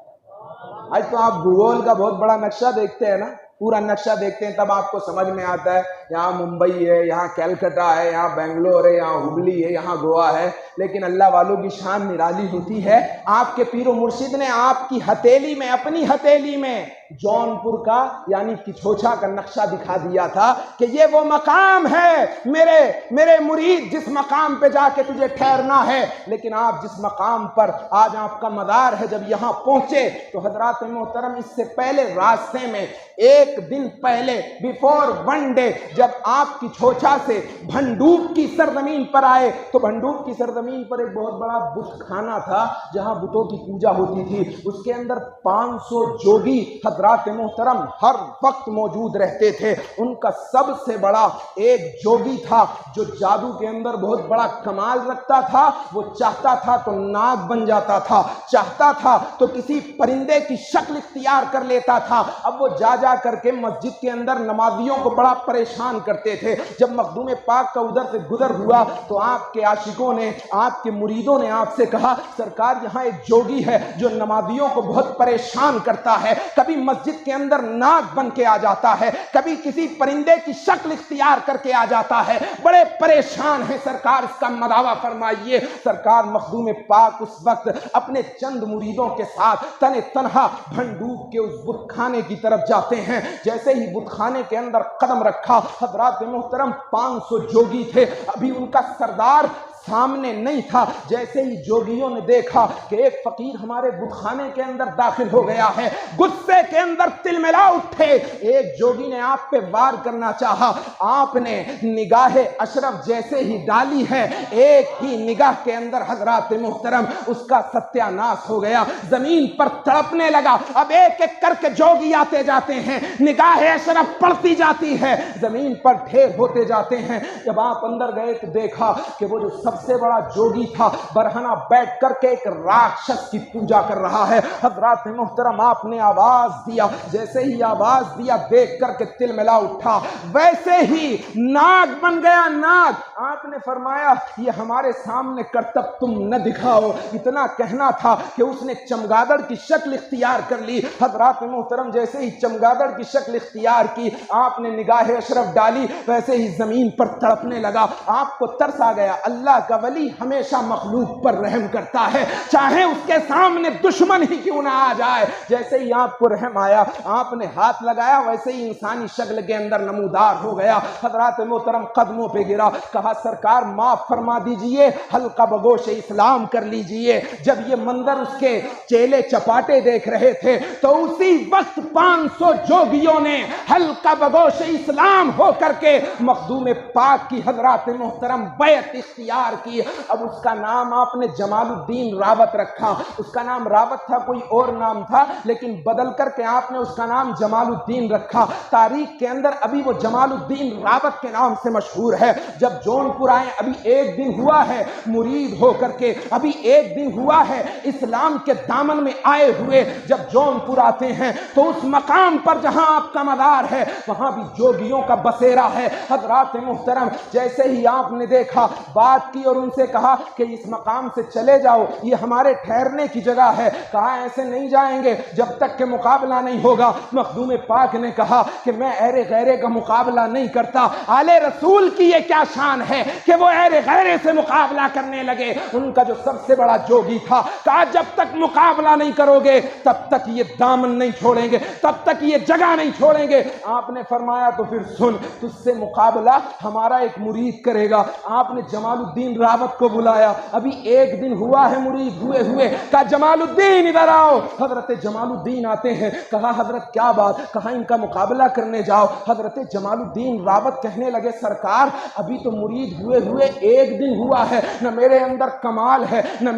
Speaker 1: آج تو آپ گوگل کا بہت بڑا نقشہ دیکھتے ہیں نا، پورا نقشہ دیکھتے ہیں تب آپ کو سمجھ میں آتا ہے یہاں ممبئی ہے، یہاں کیلکٹا ہے، یہاں بنگلور ہے، یہاں ہبلی ہے، یہاں گوا ہے. لیکن اللہ والوں کی شان نرالی ہوتی ہے. آپ کے پیر و مرشد نے آپ کی ہتھیلی میں، اپنی ہتھیلی میں جون پور کا یعنی کچھوچا کا نقشہ دکھا دیا تھا کہ یہ وہ مقام ہے میرے مرید، جس مقام پہ جا کے تجھے ٹھہرنا ہے. لیکن آپ جس مقام پر آج آپ کا مزار ہے، جب یہاں پہنچے تو حضرات محترم، اس سے پہلے راستے میں ایک دن پہلے بیفور ون ڈے جب آپ کی چھوچا سے بھنڈوپ کی سرزمین پر آئے تو بھنڈوپ کی سرزمین پر ایک بہت بڑا بت خانہ تھا جہاں بتوں کی پوجا ہوتی تھی. اس کے اندر 500 جوگی حضرات محترم ہر وقت موجود رہتے تھے. ان کا سب سے بڑا ایک جوگی تھا جو جادو کے اندر بہت بڑا کمال رکھتا تھا. وہ چاہتا تھا تو ناگ بن جاتا تھا، چاہتا تھا تو کسی پرندے کی شکل اختیار کر لیتا تھا. اب وہ جا کر کے مسجد کے اندر نمازیوں کو بڑا پریشان کرتے تھے. جب مخدوم پاک کا ادھر سے گزر ہوا تو آپ کے عاشقوں نے، آپ کے مریدوں نے آپ سے کہا سرکار یہاں ایک جوگی ہے جو نمازیوں کو بہت پریشان کرتا ہے، کبھی مسجد کے اندر ناگ بن کے آ جاتا ہے، کبھی کسی پرندے کی شکل اختیار کر کے آ جاتا ہے، بڑے پریشان ہیں سرکار، اس کا مداوع فرمائیے. سرکار مخدوم پاک اس وقت اپنے چند مریدوں کے ساتھ تنہا بھنڈوپ کے اس بت خانے کی طرف جاتے ہیں. جیسے ہی بت خانے کے اندر قدم رکھا حضرات محترم 500 جوگی تھے، ابھی ان کا سردار سامنے نہیں تھا. جیسے ہی جوگیوں نے دیکھا کہ ایک فقیر ہمارے بت خانے کے اندر داخل ہو گیا ہے، غصے کے اندر تلملا اٹھے. ایک جوگی نے آپ پہ وار کرنا چاہا، آپ نے نگاہ اشرف جیسے ہی ڈالی ہے، ایک ہی نگاہ کے اندر حضرات محترم اس کا ستیہ ناش ہو گیا، زمین پر تڑپنے لگا. اب ایک ایک کر کے جوگی آتے جاتے ہیں، نگاہ اشرف پڑتی جاتی ہے، زمین پر ڈھیر ہوتے جاتے ہیں. جب آپ اندر گئے تو دیکھا کہ وہ جو سب سے بڑا جوگی تھا برہنہ بیٹھ کر کے ایک راکشس کی پوجا کر رہا ہے. حضرات محترم آپ نے آواز دیا، جیسے ہی آواز دیا دیکھ کر کے تلملا اٹھا، ویسے ہی ناگ بن گیا. ناگ آپ نے فرمایا یہ ہمارے سامنے کرتب تم نہ دکھاؤ. اتنا کہنا تھا کہ اس نے چمگادڑ کی شکل اختیار کر لی. حضرات محترم جیسے ہی چمگادڑ کی شکل اختیار کی، آپ نے نگاہ اشرف ڈالی، ویسے ہی زمین پر تڑپنے لگا. آپ کو ترس آ گیا. اللہ کا ولی ہمیشہ مخلوق پر رحم کرتا ہے، چاہے اس کے سامنے دشمن ہی کیوں نہ آ جائے. جیسے ہی آپ کو رحم آیا، آپ نے ہاتھ لگایا، ویسے ہی انسانی شکل کے اندر نمودار ہو گیا. حضرات محترم قدموں پہ گرا، کہا سرکار معاف فرما دیجئے، حلقہ بگوش اسلام کر لیجئے. جب یہ منظر اس کے چیلے چپاٹے دیکھ رہے تھے تو اسی وقت 500 جوگیوں نے حلقہ بگوش اسلام ہو کر کے مخدوم پاک کی حضرات محترم بیعت اختیار کی. اب اس کا نام آپ نے جمال الدین راوت رکھا. اس کا نام راوت تھا، کوئی اور نام تھا، لیکن بدل کر کے آپ نے اس کا نام جمال الدین رکھا. تاریخ کے اندر ابھی وہ جمال الدین راوت کے نام سے مشہور ہے. جب جون پور آئے ابھی ایک دن ہوا ہے مرید ہو کر کے، ابھی ایک دن ہوا ہے اسلام کے دامن میں آئے ہوئے. جب جون پور آتے ہیں تو اس مقام پر جہاں آپ کا مزار ہے وہاں بھی جوگیوں کا بسیرا ہے. حضرات محترم جیسے ہی آپ نے دیکھا بات کی اور ان سے کہا کہ اس مقام سے چلے جاؤ، یہ ہمارے ٹھہرنے کی جگہ ہے۔ کہا ایسے نہیں جائیں گے جب تک کہ مقابلہ نہیں ہوگا۔ مخدوم پاک نے کہا کہ میں ایرے غیرے کا مقابلہ نہیں کرتا۔ آل رسول کی یہ کیا شان ہے کہ وہ ایرے غیرے سے مقابلہ کرنے لگے۔ ان کا جو سب سے بڑا جوگی تھا، کہا جب تک مقابلہ نہیں کرو گے تب تک یہ دامن نہیں چھوڑیں گے، تب تک یہ جگہ نہیں چھوڑیں گے۔ آپ نے فرمایا تو پھر سن، تجھ سے مقابلہ ہمارا ایک مرید کرے گا۔ آپ نے جمال الدین راوت کو بلایا، ابھی ایک دن ہوا ہے مرید ہوئے، کہا جمال الدین ادھر آؤ۔ حضرت جمال الدین آتے ہیں، کہا حضرت کیا بات؟ کہا ان کا مقابلہ کرنے جاؤ۔ حضرت جمال الدین راوت کہنے لگے سرکار ابھی تو مرید ہوئے ایک دن ہوا ہے، نہ میرے اندر کمال ہے، نہ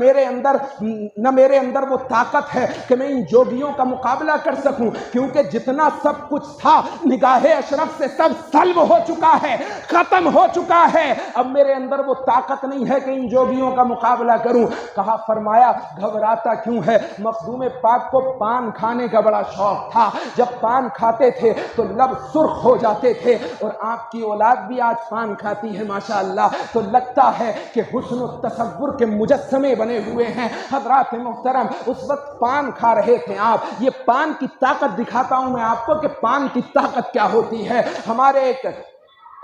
Speaker 1: میرے اندر وہ طاقت ہے کہ میں ان جوگیوں کا مقابلہ کر سکوں، کیونکہ جتنا سب کچھ تھا نگاہ اشرف سے سب سلب ہو چکا ہے، ختم ہو چکا ہے۔ اب میرے اندر وہ طاقت نہیں ہے کہ ان جوگیوں کا مقابلہ کروں۔ کہا فرمایا گھبراتا کیوں ہے؟ مخدوم پاک کو پان کھانے کا بڑا شوق تھا، جب پان کھاتے تھے تو لب سرخ ہو جاتے تھے، اور آپ کی اولاد بھی آج پان کھاتی ہے ماشاءاللہ، تو لگتا ہے کہ حسن و تصور کے مجسمے بنے ہوئے ہیں۔ حضرات محترم اس وقت پان کھا رہے تھے آپ، یہ پان کی طاقت دکھاتا ہوں میں آپ کو کہ پان کی طاقت کیا ہوتی ہے۔ ہمارے ایک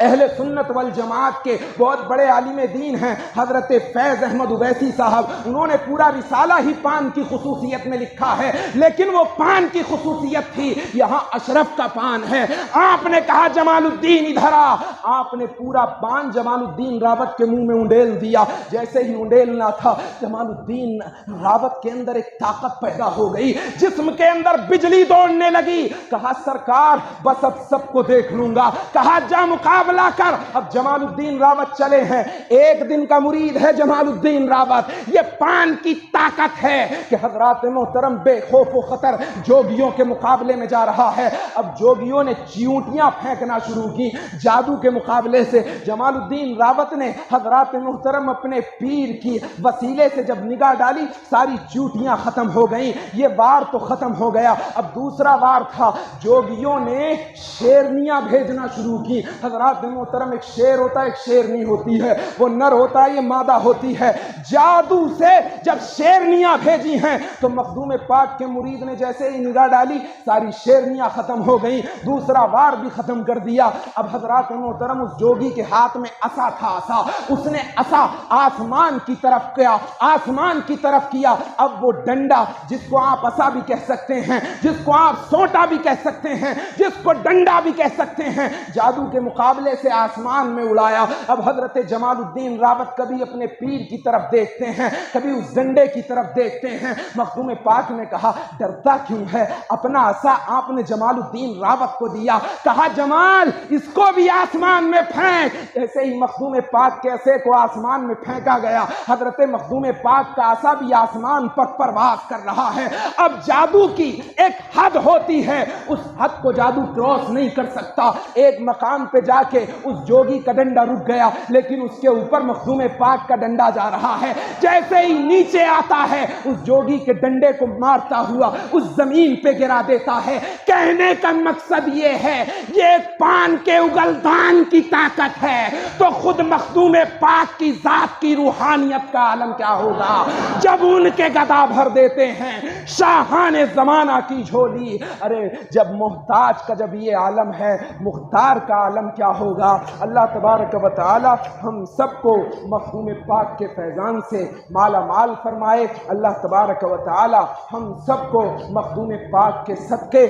Speaker 1: اہل سنت والجماعت کے بہت بڑے عالم دین ہیں حضرت فیض احمد اویسی صاحب، انہوں نے پورا رسالہ ہی پان کی خصوصیت میں لکھا ہے، لیکن وہ پان کی خصوصیت تھی یہاں اشرف کا پان ہے۔ آپ نے کہا جمال الدین ادھر آ، آپ نے پورا پان جمال الدین راوت کے منہ میں انڈیل دیا۔ جیسے ہی انڈیلنا تھا جمال الدین راوت کے اندر ایک طاقت پیدا ہو گئی، جسم کے اندر بجلی دوڑنے لگی۔ کہا سرکار بس اب سب کو دیکھ لوں گا۔ کہا جا مقابلہ کر۔ اب جمال الدین راوت چلے ہیں، ایک دن کا مرید ہے جمال الدین راوت، یہ پان کی طاقت ہے کہ حضرات محترم بے خوف و خطر جوگیوں کے مقابلے میں جا رہا ہے۔ اب جوگیوں نے چیونٹیاں پھینکنا شروع کی جادو کے مقابلے سے۔ جمال الدین راوت نے حضرات محترم اپنے پیر کی وسیلے سے جب نگاہ ڈالی ساری چیونٹیاں ختم ہو گئیں، یہ وار تو ختم ہو گیا۔ اب دوسرا وار تھا، جوگیوں نے شیرنیاں بھیجنا شروع کی۔ حضرات محترم ایک شیر ہوتا ہے ایک شیرنی ہوتی ہے، وہ نر ہوتا ہے یہ مادہ ہوتی ہے۔ جادو سے جب شیرنیاں بھیجی ہیں تو مخدوم پاک کے مرید نے جیسے ہی نگاہ ڈالی ساری شیرنیاں ختم ہو گئیں، دوسرا وار بھی ختم کر دیا۔ اب حضرات محترم اس جوگی کے ہاتھ میں عصا تھا، عصا، اس نے عصا آسمان کی طرف کیا، آسمان کی طرف کیا۔ اب وہ ڈنڈا جس کو آپ عصا بھی کہہ سکتے ہیں، جس کو آپ سوٹا بھی کہہ سکتے ہیں، جس کو ڈنڈا بھی کہہ سکتے ہیں، جادو کے مقابلے سے آسمان میں اڑایا۔ اب حضرت جمال الدین راوت کبھی اپنے پیر کی طرف دیکھتے ہیں، کبھی اس ڈنڈے کی طرف دیکھتے ہیں۔ مخدوم پاک نے کہا ڈرتا کیوں ہے؟ اپنا عصا آپ نے جمال الدین راوت کو دیا، کہا جمال اس کو بھی آسمان میں پھینک۔ ایسے ہی مخدوم پاک کے عصے کو آسمان میں پھینکا گیا۔ حضرت مخدوم پاک کا عصا بھی آسمان پر پرواز کر رہا ہے۔ اب جادو کی ایک حد ہوتی ہے، اس حد کو جادو کراس نہیں کر سکتا۔ ایک مقام پہ جا کے اس جوگی کا ڈنڈا رک گیا، لیکن اس کے اوپر مخدوم پاک کا ڈنڈا جا رہا ہے۔ جیسے ہی نیچے آتا ہے اس جوگی کے ڈنڈے کو مارتا ہوا اس زمین پہ گرا دیتا ہے۔ کہنے کا مقصد یہ ہے یہ پان کے اگلدان کی طاقت ہے تو خود مخدوم پاک کی ذات کی روحانیت کا عالم کیا ہوگا جب ان کے گدا بھر دیتے ہیں شاہان زمانہ کی جھولی۔ ارے جب محتاج کا جب یہ عالم ہے مختار کا عالم کیا ہوگا؟ اللہ تبارک و تعالی ہم سب کو مخدوم پاک کے فیضان سے مالا مال فرمائے۔ اللہ تبارک و تعالی ہم سب کو مخدوم پاک کے صدقے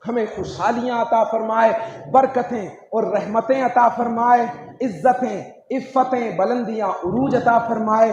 Speaker 1: ہمیں خوشحالیاں عطا فرمائے، برکتیں اور رحمتیں عطا فرمائے، عزتیں، عفتیں، بلندیاں، عروج عطا فرمائے۔